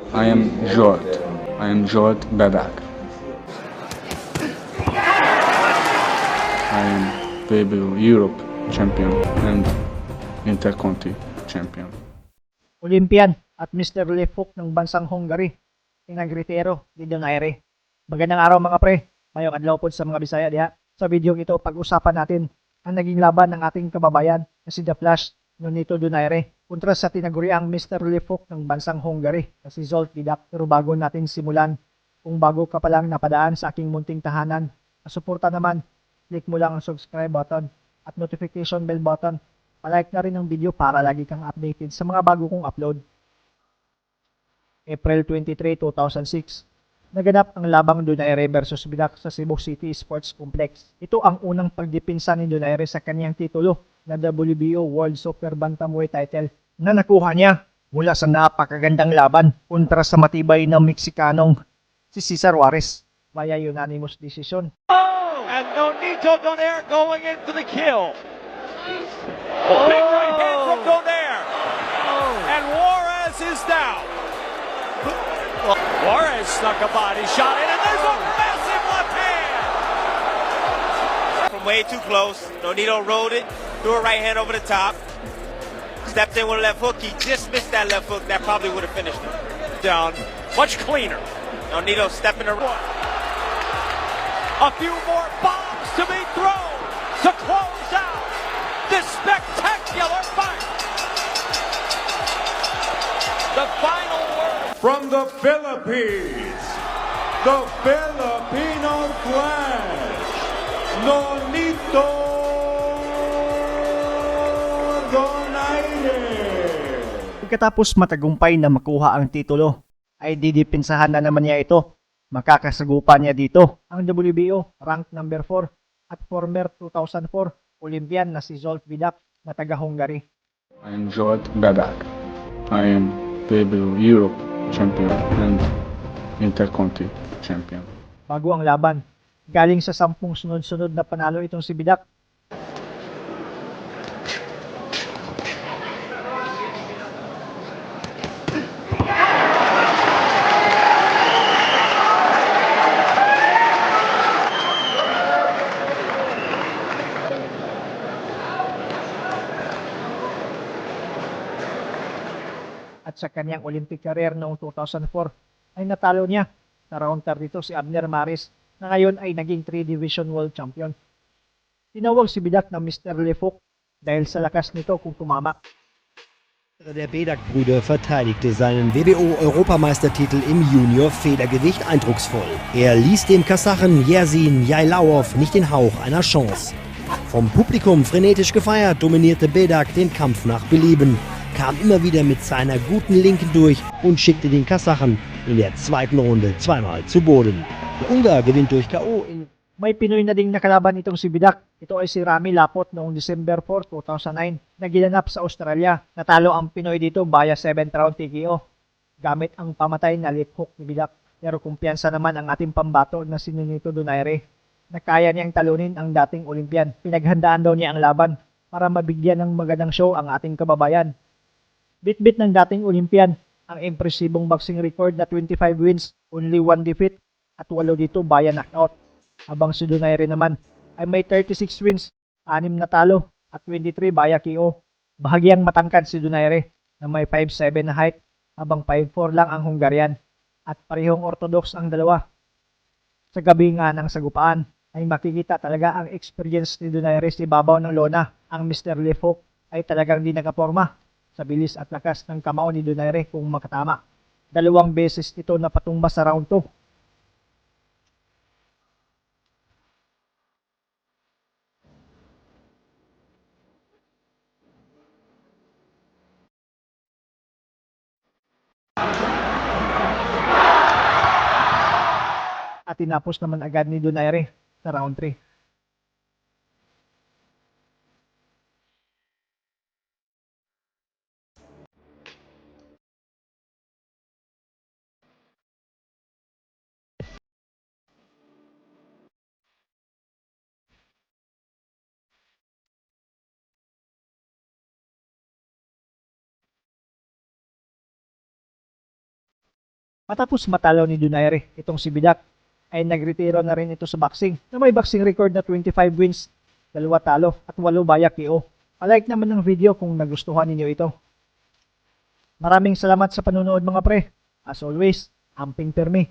I am Jort. I am Jort Bedak. I am PBU Europe champion and Interconti champion. Olympian at Mr. Lefuk ng bansang Hungary, Tinagritero di Donaire. Magandang araw mga pre, mayong adlaw po sa mga Bisaya diha. Sa video ito, pag-usapan natin ang naging laban ng ating kababayan na si The Flash Nonito Donaire kontra sa tinaguriang Mr. Lefuk ng bansang Hungary na si Zsolt Didak. Pero bago natin simulan, kung bago ka pa lang napadaan sa aking munting tahanan, suporta naman, click mo lang ang subscribe button at notification bell button. Palike na rin ang video para lagi kang updated sa mga bago kong upload. April 23, 2006, naganap ang labang Donaire versus Bidak sa Cebu City Sports Complex. Ito ang unang pagdipinsa ni Donaire sa kanyang titulo na WBO World Super Bantamweight title na nakuha niya mula sa napakagandang laban kontra sa matibay na Meksikanong si Cesar Juarez via unanimous decision. And Nonito Donaire going into the kill. Big right hand from Donaire. And Juarez is down. Juarez snuck a body shot in, and there's a massive left hand. From way too close. Nonito rode it, threw a right hand over the top. Stepped in with a left hook. He just missed that left hook. That probably would have finished him. Down, much cleaner. Nonito stepping around. A few more bombs to be thrown to close out this spectacular fight. The final word from the Philippines, the Filipino Flash, Nonito Donaire. Pagkatapos matagumpay na makuha ang titulo, ay didipinsahan na naman niya ito. Makakasagupan niya dito ang WBO rank number 4 at former 2004 Olympian na si Zsolt Didak na taga-Hungary. I am Jort Bedak. I am PBU Europe champion and Interconti champion. Bago ang laban, galing sa 10 sunod-sunod na panalo itong si Didak. At sa kanyang Olympic career noong 2004 ay natalo niya sa round 32 si Abner Maris na ngayon ay naging 3-division world champion. Tinawag si Bidak na Mr. Lefuk dahil sa lakas nito kung tumama. Der Bedak-Bruder verteidigte seinen WBO-Europameistertitel im Junior-Federgewicht eindrucksvoll. Er ließ dem Kasachen Yersin Yailauov nicht den Hauch einer Chance. Vom Publikum frenetisch gefeiert, dominierte Bedak den Kampf nach Belieben, kam immer wieder mit seiner guten Linken durch und schickte den Kasachen in der zweiten Runde zweimal zu Boden. Der Ungar gewinnt durch K.O. May Pinoy na ding nakalaban itong si Bidak. Ito ay si Rami Lapot noong December 4, 2009 na ginanap sa Australia. Natalo ang Pinoy dito via 7th round TKO gamit ang pamatay na left hook ni Bidak. Pero kumpiyansa naman ang ating pambato na si Nonito Donaire na kaya niyang talunin ang dating Olympian. Pinaghandaan daw niya ang laban para mabigyan ng magandang show ang ating kababayan. Bit-bit ng dating Olympian ang impresibong boxing record na 25 wins, only 1 defeat at 8 dito via knockout. Habang si Donaire naman ay may 36 wins, 6 na talo at 23 via KO. Bahagyang matangkad si Donaire na may 5'7 na height habang 5'4 lang ang Hungarian at parehong orthodox ang dalawa. Sa gabi nga ng sagupaan ay makikita talaga ang experience ni Donaire sa ibabaw ng lona. Ang Mr. Lefuk ay talagang di nakaporma sa bilis at lakas ng kamao ni Donaire kung makatama. 2 beses ito napatumba sa round 2. At tinapos naman agad ni Donaire sa round 3. Matapos matalo ni Donaire, itong si Bidak ay nagretiro na rin ito sa boxing na may boxing record na 25 wins, 2 talo at 8 bayak KO. Palike naman ng video kung nagustuhan ninyo ito. Maraming salamat sa panonood mga pre. As always, amping permi.